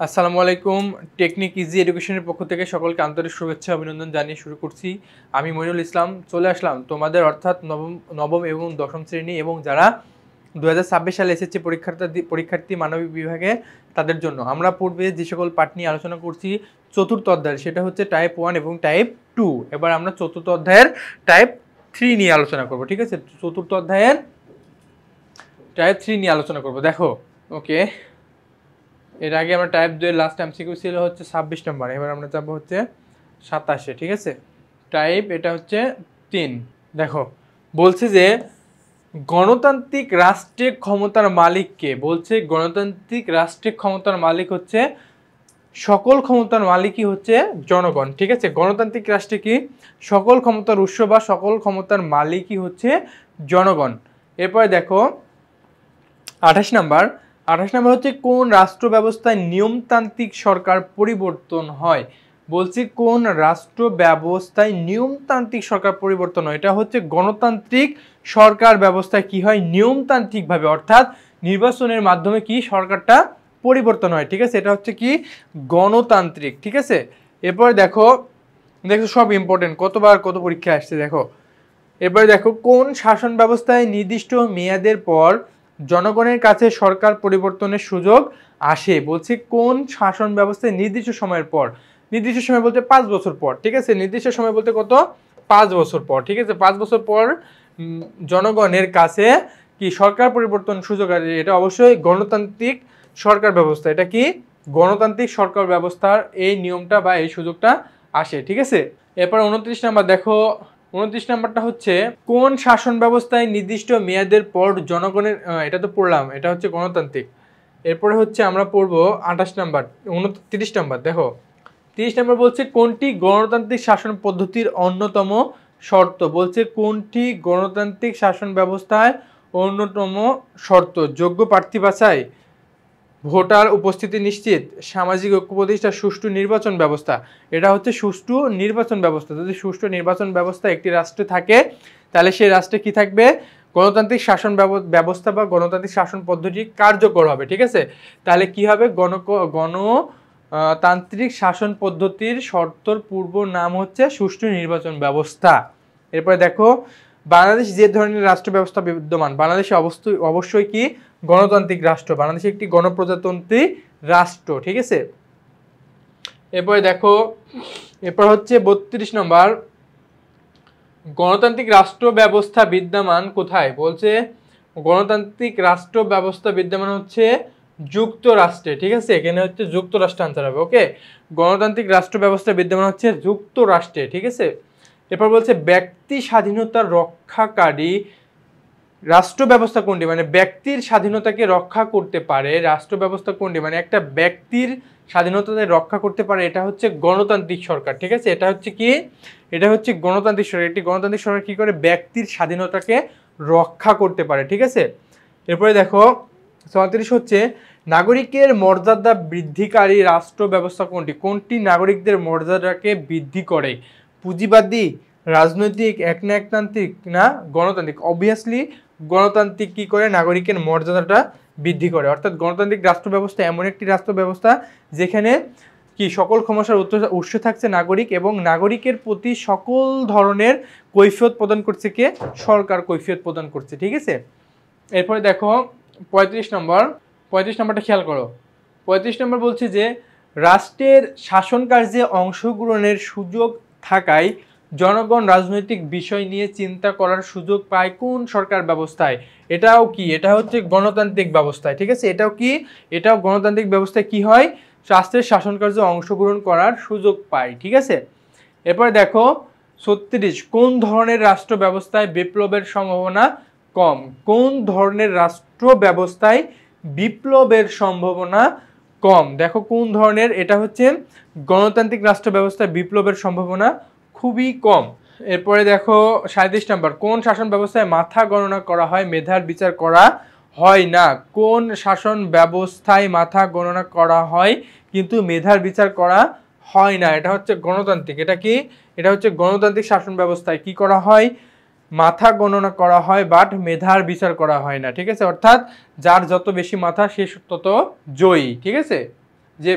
আসসালামু আলাইকুম। Technique easy এডুকেশনের পক্ষ থেকে সকলকে আন্তরিক শুভেচ্ছা অভিনন্দন জানিয়ে শুরু করছি। আমি মইনুল ইসলাম চলে আসলাম তোমাদের অর্থাৎ নবম এবং দশম শ্রেণী এবং যারা 2026 সালে এসএসসি পরীক্ষার্থী মানবিক বিভাগে তাদের জন্য আমরা পূর্বে যে সকল পাঠ নিয়ে আলোচনা করছি চতুর্থ অধ্যায়, সেটা হচ্ছে টাইপ 1 এবং টাইপ 2। এবার আমরা চতুর্থ অধ্যায়ের টাইপ 3 নিয়ে আলোচনা করব। ঠিক আছে, চতুর্থ অধ্যায়ের টাইপ 3 নিয়ে আলোচনা করব। দেখো, ওকে, এর আগে আমরা টাইপ 2 এর লাস্ট এমসিকিউ ছিল হচ্ছে 26 নম্বর, এবার আমরা যাবো হচ্ছে 27-এ। ঠিক আছে, টাইপ এটা হচ্ছে 3। দেখো, বলছে যে গণতান্ত্রিক রাষ্ট্রের ক্ষমতার মালিক কে? বলছে গণতান্ত্রিক রাষ্ট্রের ক্ষমতার মালিক হচ্ছে, সকল ক্ষমতার মালিকই হচ্ছে জনগণ। ঠিক আছে, গণতান্ত্রিক রাষ্ট্রে কি সকল ক্ষমতার উৎস বা সকল ক্ষমতার মালিকই হচ্ছে জনগণ। এরপরে দেখো 28 নাম্বার হচ্ছে কোন রাষ্ট্র ব্যবস্থায় নিয়মতান্ত্রিক সরকার পরিবর্তন হয়? বলছি কোন রাষ্ট্র ব্যবস্থায় নিয়মতান্ত্রিক সরকার পরিবর্তন হয়? এটা হচ্ছে গণতান্ত্রিক সরকার ব্যবস্থায় কি হয়? নিয়মতান্ত্রিকভাবে, অর্থাৎ নির্বাচনের মাধ্যমে কি সরকারটা পরিবর্তন হয়। ঠিক আছে, এটা হচ্ছে কি গণতান্ত্রিক। ঠিক আছে, এরপরে দেখো সব ইম্পর্টেন্ট, কতবার কত পরীক্ষা আসছে দেখো। এরপরে দেখো কোন শাসন ব্যবস্থায় নির্দিষ্ট মেয়াদের পর জনগণের কাছে সরকার পরিবর্তনের সুযোগ আসে? বলছি কোন শাসন ব্যবস্থায় নির্দিষ্ট সময়ের পর, নির্দিষ্ট সময় বলতে 5 বছর পর। ঠিক আছে, নির্দিষ্ট সময় বলতে কত? 5 বছর পর। ঠিক আছে, 5 বছর পর জনগণের কাছে কি সরকার পরিবর্তন সুযোগ আসে? এটা অবশ্যই গণতান্ত্রিক সরকার ব্যবস্থা। এটা কি গণতান্ত্রিক সরকার ব্যবস্থার এই নিয়মটা বা এই সুযোগটা আসে। ঠিক আছে, এরপর 29 নাম্বার দেখো, 29 নাম্বারটা হচ্ছে কোন শাসন ব্যবস্থায় নির্দিষ্ট মেয়াদের পর জনগণের, এটা তো পড়লাম, এটা হচ্ছে গণতান্ত্রিক। এরপরে হচ্ছে আমরা পড়বো 28 নাম্বার, 29 নাম্বার দেখো, 30 নাম্বার বলছে কোনটি গণতান্ত্রিক শাসন পদ্ধতির অন্যতম শর্ত? বলছে কোনটি গণতান্ত্রিক শাসন ব্যবস্থায় অন্যতম শর্ত? যোগ্য প্রার্থী বাছাই, ভোটার উপস্থিতি নিশ্চিত, সামাজিক ঐক্য প্রতিষ্ঠা, সুষ্ঠু নির্বাচন ব্যবস্থা। এটা হচ্ছে সুষ্ঠু নির্বাচন ব্যবস্থা। যদি সুষ্ঠু নির্বাচন ব্যবস্থা একটি রাষ্ট্রে থাকে তাহলে সেই রাষ্ট্রে কি থাকবে? গণতান্ত্রিক শাসন ব্যবস্থা বা গণতান্ত্রিক শাসন পদ্ধতি কার্যকর হবে। ঠিক আছে, তাহলে কি হবে? গণতান্ত্রিক শাসন পদ্ধতির শর্তর পূর্ব নাম হচ্ছে সুষ্ঠু নির্বাচন ব্যবস্থা। এরপরে দেখো বাংলাদেশ যে ধরনের রাষ্ট্র ব্যবস্থা বিদ্যমান, বাংলাদেশে অবশ্যই কি গণতান্ত্রিক রাষ্ট্র, বাংলাদেশ একটি গণপ্রজাতন্ত্রী রাষ্ট্র। ঠিক আছে, এরপরে দেখো, এরপর হচ্ছে 32 নম্বর গণতান্ত্রিক রাষ্ট্র ব্যবস্থা বিদ্যমান কোথায়? বলছে গণতান্ত্রিক রাষ্ট্র ব্যবস্থা বিদ্যমান হচ্ছে যুক্তরাষ্ট্রে। ঠিক আছে, এখানে হচ্ছে যুক্তরাষ্ট্র আনসার হবে। ওকে, গণতান্ত্রিক রাষ্ট্র ব্যবস্থা বিদ্যমান হচ্ছে যুক্তরাষ্ট্রে। ঠিক আছে, এরপর বলছে ব্যক্তি স্বাধীনতা রক্ষাকারী রাষ্ট্র ব্যবস্থা কোনটি? মানে ব্যক্তির স্বাধীনতাকে রক্ষা করতে পারে রাষ্ট্র ব্যবস্থা কোনটি? মানে একটা ব্যক্তির স্বাধীনতাকে রক্ষা করতে পারে, এটা হচ্ছে গণতান্ত্রিক সরকার। ঠিক আছে, এটা হচ্ছে কি? এটা হচ্ছে গণতান্ত্রিক সরকার। একটি গণতান্ত্রিক সরকার কি করে? ব্যক্তির স্বাধীনতাকে রক্ষা করতে পারে। ঠিক আছে, এরপরে দেখো 34 হচ্ছে নাগরিকের মর্যাদা বৃদ্ধিকারী রাষ্ট্র ব্যবস্থা কোনটি? কোনটি নাগরিকদের মর্যাদাকে বৃদ্ধি করে? পুঁজিবাদী, রাজনৈতিক, একনায়কতান্ত্রিক না গণতান্ত্রিক? অবভিয়াসলি গণতান্ত্রিক কি করে? নাগরিকের মর্যাদাটা বৃদ্ধি করে। অর্থাৎ গণতান্ত্রিক রাষ্ট্র ব্যবস্থা এমন একটি রাষ্ট্র ব্যবস্থা যেখানে কি সকল ক্ষমতার উৎস থাকছে নাগরিক, এবং নাগরিকের প্রতি সকল ধরনের কৈফিয়ত প্রদান করছে কে? সরকার কৈফিয়ত প্রদান করছে। ঠিক আছে, এরপরে দেখো 35 নম্বরটা খেয়াল করো। 35 নম্বর বলছে যে রাষ্ট্রের শাসন কার্যে অংশগ্রহণের সুযোগ থাকায় জনগণ রাজনৈতিক বিষয় নিয়ে চিন্তা করার সুযোগ পায় কোন সরকার ব্যবস্থায়? এটাও কি? এটা হচ্ছে গণতান্ত্রিক ব্যবস্থায়। ঠিক আছে, এটাও কি? এটাও গণতান্ত্রিক ব্যবস্থায় কি হয়? রাষ্ট্রের শাসন কার্যে অংশগ্রহণ করার সুযোগ পায়। ঠিক আছে, এরপরে দেখো 36 কোন ধরনের রাষ্ট্র ব্যবস্থায় বিপ্লবের সম্ভাবনা কম? কোন ধরনের রাষ্ট্র ব্যবস্থায় বিপ্লবের সম্ভাবনা কম? দেখো কোন ধরনের? এটা হচ্ছে গণতান্ত্রিক রাষ্ট্র ব্যবস্থায় বিপ্লবের সম্ভাবনা খুবই কম। এরপরে দেখো 37 নম্বর কোন শাসন ব্যবস্থায় মাথা গণনা করা হয়, মেধার বিচার করা হয় না? কোন শাসন ব্যবস্থায় মাথা গণনা করা হয় কিন্তু মেধার বিচার করা হয় না? এটা হচ্ছে গণতান্ত্রিক। এটা কি? এটা হচ্ছে গণতান্ত্রিক শাসন ব্যবস্থায় কি করা হয়? মাথা গণনা করা হয় বাট মেধার বিচার করা হয় না। ঠিক আছে, অর্থাৎ যার যত বেশি মাথা সে তত জয়ী। ঠিক আছে, যে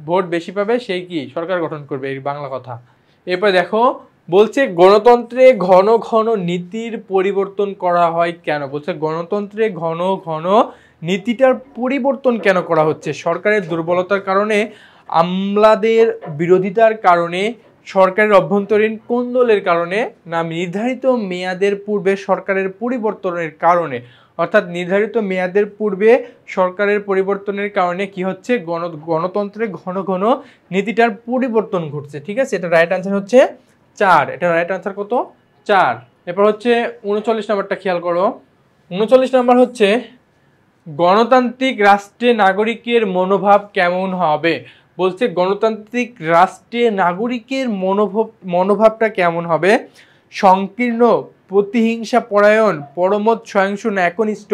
ভোট বেশি পাবে সেই কি সরকার গঠন করবে, এই বাংলা কথা। এরপর দেখো বলছে গণতন্ত্রে ঘন ঘন নীতির পরিবর্তন করা হয় কেন? বলছে গণতন্ত্রে ঘন ঘন নীতিটার পরিবর্তন কেন করা হচ্ছে? সরকারের দুর্বলতার কারণে, আমলাদের বিরোধিতার কারণে, সরকারের অভ্যন্তরীণ কোন্দলের কারণে, না নির্ধারিত মেয়াদের পূর্বে সরকারের পরিবর্তনের কারণে? অর্থাৎ নির্ধারিত মেয়াদের পূর্বে সরকারের পরিবর্তনের কারণে কি হচ্ছে, গণতন্ত্রে ঘন ঘন নীতিটার পরিবর্তন ঘটছে। ঠিক আছে, এটা রাইট আনসার হচ্ছে 4। এটা রাইট আনসার কত? 4। এরপর হচ্ছে 39 নাম্বারটা খেয়াল করো। 39 নাম্বার হচ্ছে গণতান্ত্রিক রাষ্ট্রে নাগরিকের মনোভাব কেমন হবে? বলছে গণতান্ত্রিক রাষ্ট্রে নাগরিকের মনোভাবটা কেমন হবে? সংকীর্ণ, প্রতিহিংসা পরায়ণ, পরমত সহিংসু না একনিষ্ঠ?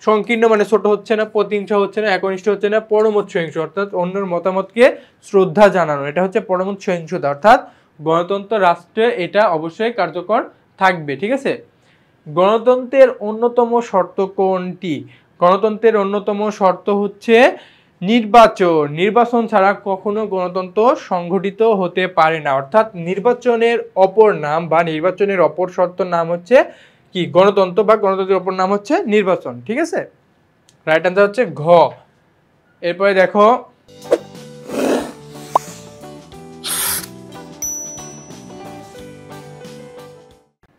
সংকীর্ণ মানে ছোট হচ্ছে না, প্রতিহিংসা হচ্ছে না, একনিষ্ঠ হচ্ছে না, পরমত সহিংসু অর্থাৎ অন্যের মতামতকে শ্রদ্ধা জানানো, এটা হচ্ছে পরমত সহিংসুতা। অর্থাৎ গণতন্ত্র রাষ্ট্রে এটা অবশ্যই কার্যকর থাকবে। ঠিক আছে, গণতন্ত্রের অন্যতম শর্ত কোনটি? গণতন্ত্রের অন্যতম শর্ত হচ্ছে নির্বাচন ছাড়া কখনো গণতন্ত্র সংগঠিত হতে পারে না। অর্থাৎ নির্বাচনের অপর নাম বা নির্বাচনের অপর শর্তর নাম হচ্ছে কি? গণতন্ত্র, বা গণতন্ত্রের অপর নাম হচ্ছে নির্বাচন। ঠিক আছে, রাইট আনসার হচ্ছে ঘ। এরপরে দেখো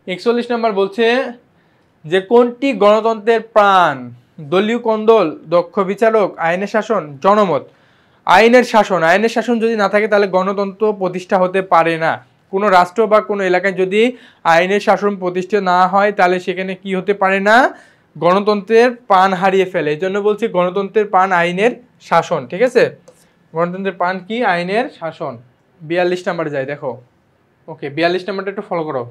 41 নম্বর বলছে যে কোনটি গণতন্ত্রের প্রাণ? দলীয় কোন্দল, দক্ষ বিচারক, আইনের শাসন, জনমত? আইনের শাসন যদি না থাকে তাহলে গণতন্ত্র প্রতিষ্ঠা হতে পারে না। কোনো রাষ্ট্র বা কোনো এলাকায় যদি আইনের শাসন প্রতিষ্ঠা না হয় তাহলে সেখানে কি হতে পারে না? গণতন্ত্রের প্রাণ হারিয়ে ফেলে। এই জন্য বলছি গণতন্ত্রের প্রাণ আইনের শাসন। ঠিক আছে, গণতন্ত্রের প্রাণ কি? আইনের শাসন। 42 নাম্বার যায় দেখো। ওকে, 42 নাম্বারটা একটু ফলো করো।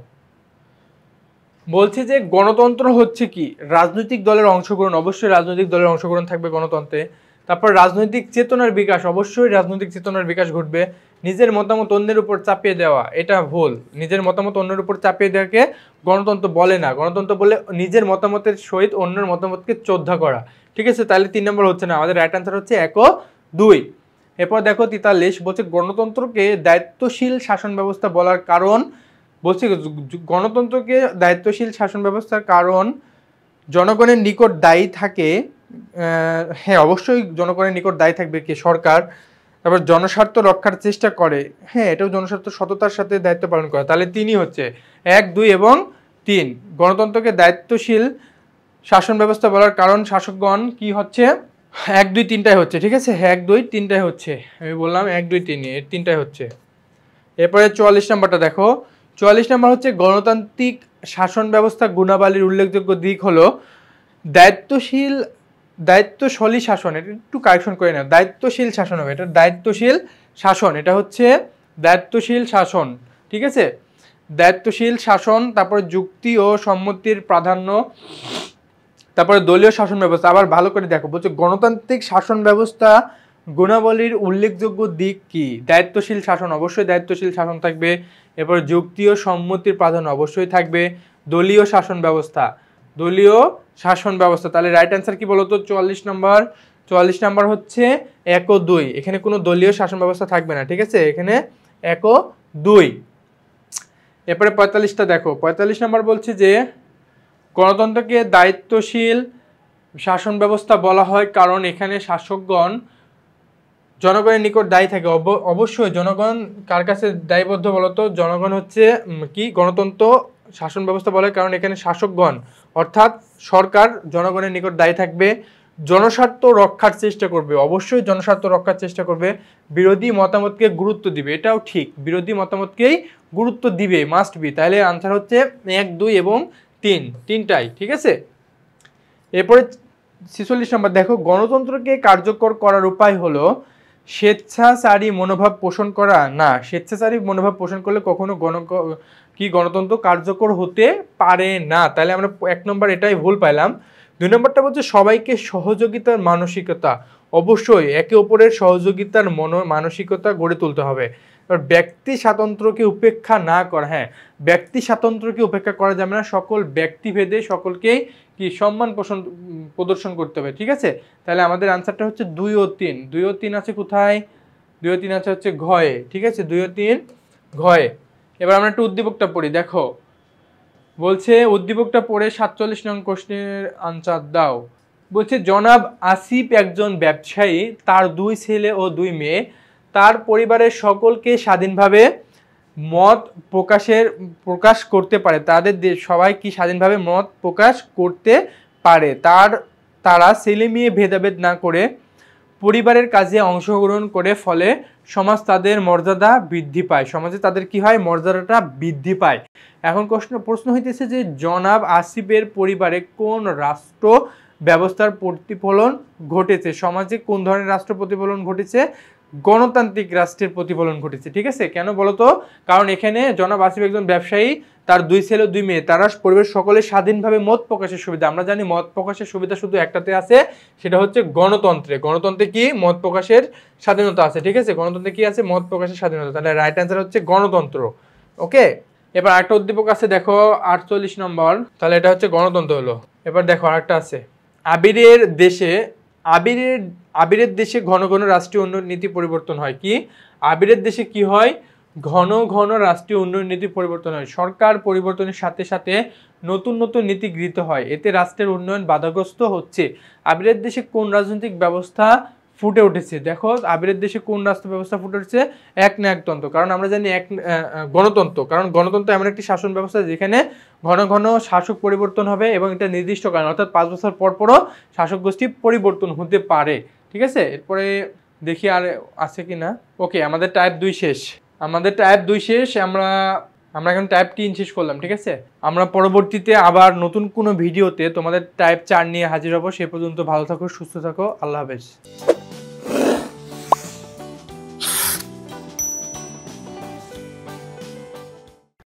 বলছে যে গণতন্ত্র হচ্ছে কি? রাজনৈতিক দলের অংশগ্রহণ, অবশ্যই রাজনৈতিক দলের অংশগ্রহণ থাকবে গণতন্ত্রে। তারপর রাজনৈতিক চেতনার বিকাশ, অবশ্যই রাজনৈতিক চেতনার বিকাশ ঘটবে। নিজের মতামত অন্যের উপর চাপিয়ে দেওয়া, এটা ভুল। নিজের মতামত অন্যের উপর চাপিয়ে দেওয়াকে গণতন্ত্র বলে না। গণতন্ত্র বলে নিজের মতামতের সহিত অন্যের মতামতকে শ্রদ্ধা করা। ঠিক আছে, তাহলে 3 নম্বর হচ্ছে না, আমাদের রাইট আনসার হচ্ছে 1 ও 2। এরপর দেখো 43 বলছে গণতন্ত্রকে দায়িত্বশীল শাসন ব্যবস্থা বলার কারণ। বলছি গণতন্ত্রকে দায়িত্বশীল শাসন ব্যবস্থার কারণ জনগণের নিকট দায়ী থাকে। হ্যাঁ, অবশ্যই জনগণের নিকট দায়ী থাকবে কি? সরকার। তারপর জনস্বার্থ রক্ষার চেষ্টা করে, হ্যাঁ এটাও জনস্বার্থ সততার সাথে দায়িত্ব পালন করে। তাহলে 3ই হচ্ছে 1, 2 এবং 3। গণতন্ত্রকে দায়িত্বশীল শাসন ব্যবস্থা বলার কারণ শাসকগণ কি হচ্ছে? 1, 2, 3টাই হচ্ছে। ঠিক আছে, 1, 2, 3টাই হচ্ছে। আমি বললাম 1, 2, 3 এর 3টাই হচ্ছে। এরপরে 44 নম্বরটা দেখো। 44 নম্বর হচ্ছে গণতান্ত্রিক শাসন ব্যবস্থা গুণাবলীর উল্লেখযোগ্য দিক হলো দায়িত্বশীল শাসন। এটা একটু কারেকশন করে নাও, দায়িত্বশীল শাসন হবে, এটা দায়িত্বশীল শাসন, এটা হচ্ছে দায়িত্বশীল শাসন। ঠিক আছে, দায়িত্বশীল শাসন। তারপরে যুক্তি ও সম্মতির প্রাধান্য, তারপরে দলীয় শাসন ব্যবস্থা। আবার ভালো করে দেখো, বলছে গণতান্ত্রিক শাসন ব্যবস্থা গুণাবলীর উল্লেখযোগ্য দিক কি? দায়িত্বশীল শাসন, অবশ্যই দায়িত্বশীল শাসন থাকবে। এরপর যুক্তি ও সম্মতির প্রাধান্য অবশ্যই থাকবে। দলীয় শাসন ব্যবস্থা, তাহলে রাইট অ্যান্সার কি বলতো? 44 নম্বর। 44 নম্বর হচ্ছে 1 ও 2। এখানে কোনো দলীয় শাসন ব্যবস্থা থাকবে না। ঠিক আছে, এখানে 1 ও 2। এরপরে 45টা দেখো। 45 নম্বর বলছে যে গণতন্ত্রকে দায়িত্বশীল শাসন ব্যবস্থা বলা হয় কারণ এখানে শাসকগণ জনগণের নিকট দায়ী থাকে। অবশ্যই জনগণ কার কাছে দায়বদ্ধ বলতো? জনগণ হচ্ছে কি? গণতন্ত্র শাসন ব্যবস্থা বলে কারণ এখানে শাসকগণ অর্থাৎ সরকার জনগণের নিকট দায়ী থাকবে, জনস্বার্থ রক্ষার চেষ্টা করবে, অবশ্যই জনস্বার্থ রক্ষার চেষ্টা করবে, বিরোধী মতামতকে গুরুত্ব দিবে, এটাও ঠিক, বিরোধী মতামতকেই গুরুত্ব দিবে, মাস্ট বি। তাহলে আনসার হচ্ছে 1, 2 এবং 3, 3টাই। ঠিক আছে, এরপরে 46 নম্বর দেখো। গণতন্ত্রকে কার্যকর করার উপায় হলো স্বেচ্ছাচারী মনোভাব পোষণ করা না। স্বেচ্ছাচারী মনোভাব পোষণ করলে কখনো গণতন্ত্র কার্যকর হতে পারে না। তাহলে আমরা 1 নম্বর এটাই ভুল পাইলাম। 2 নম্বরটা বলছে সবাইকে সহযোগিতার মানসিকতা, অবশ্যই একে অপরের সহযোগিতার মানসিকতা গড়ে তুলতে হবে। ব্যক্তি স্বাতন্ত্র্যকে উপেক্ষা না করা, হ্যাঁ ব্যক্তি স্বাতন্ত্র্যকে উপেক্ষা করা যাবে না, সকল ব্যক্তিভেদে সকলকেই কি সম্মান প্রদর্শন করতে হবে, ঠিক আছে। তাহলে আমাদের আনসারটা হচ্ছে 2 ও 3। 2 ও 3 আছে কোথায়? 2 ও 3 আছে হচ্ছে ঘয়ে, ঠিক আছে। 2 ও 3 ঘয়ে। এবার আমরা একটু উদ্দীপকটা পড়ি। দেখো বলছে উদ্দীপকটা পড়ে 47 নং কোশ্চেনের আনসার দাও। বলছে জনাব আসিফ একজন ব্যবসায়ী, তার 2 ছেলে ও 2 মেয়ে, তার পরিবারের সকলকে স্বাধীনভাবে মত প্রকাশ করতে পারে। তাদের সবাই কি স্বাধীনভাবে মত প্রকাশ করতে পারে। তারা ছেলে মেয়ে ভেদাভেদ না করে পরিবারের কাজে অংশগ্রহণ করে, ফলে সমাজ তাদের মর্যাদা বৃদ্ধি পায়। সমাজে তাদের কি হয়? মর্যাদাটা বৃদ্ধি পায়। এখন প্রশ্ন হইতেছে যে জনাব আসিফের পরিবারে কোন রাষ্ট্র ব্যবস্থার প্রতিফলন ঘটেছে? সমাজে কোন ধরনের রাষ্ট্র প্রতিফলন ঘটেছে? গণতান্ত্রিক রাষ্ট্রের প্রতিফলন ঘটেছে, ঠিক আছে। কেন বলতো? কারণ এখানে জনাব আসিফ একজন ব্যবসায়ী, তার 2 ছেলে 2 মেয়ে, তারা পরিবারের সকলে স্বাধীনভাবে মত প্রকাশের সুবিধা। আমরা জানি মত প্রকাশের সুবিধা শুধু একটাতে আছে, সেটা হচ্ছে গণতন্ত্রে। গণতন্ত্রে কি? মত প্রকাশের স্বাধীনতা আছে, ঠিক আছে। গণতন্ত্রে কি আছে? মত প্রকাশের স্বাধীনতা। তাহলে রাইট অ্যান্সার হচ্ছে গণতন্ত্র। ওকে, এবার আরেকটা উদ্দীপক আছে, দেখো 48 নম্বর। তাহলে এটা হচ্ছে গণতন্ত্র হলো। এবার দেখো আরেকটা আছে, আবিরের দেশে ঘন ঘন রাষ্ট্রীয় উন্নয়ন নীতি পরিবর্তন হয়। কি? আবিরের দেশে কি হয়? ঘন ঘন রাষ্ট্রীয় উন্নয়ন নীতি পরিবর্তন হয়। সরকার পরিবর্তনের সাথে সাথে নতুন নতুন নীতি গৃহীত হয়, এতে রাষ্ট্রের উন্নয়ন বাধাগ্রস্ত হচ্ছে। আবিরের দেশে কোন রাজনৈতিক ব্যবস্থা ফুটে উঠেছে? দেখো আবিরের দেশে কোন রাষ্ট্র ব্যবস্থা ফুটে উঠেছে? একনায়কতন্ত্র। কারণ আমরা জানি গণতন্ত্র, কারণ গণতন্ত্র এমন একটি শাসন ব্যবস্থা যেখানে ঘন ঘন শাসক পরিবর্তন হবে এবং এটা নির্দিষ্ট কারণ, অর্থাৎ 5 বছর পর পরও শাসক গোষ্ঠী পরিবর্তন হতে পারে, ঠিক আছে। এরপরে দেখি আর আছে কি না। ওকে, আমাদের টাইপ 2 শেষ। আমরা এখন টাইপ 3 শেষ করলাম, ঠিক আছে। আমরা পরবর্তীতে আবার নতুন কোনো ভিডিওতে তোমাদের টাইপ 4 নিয়ে হাজির হব। সে পর্যন্ত ভালো থাকো, সুস্থ থাকো, আল্লাহ হাফেজ।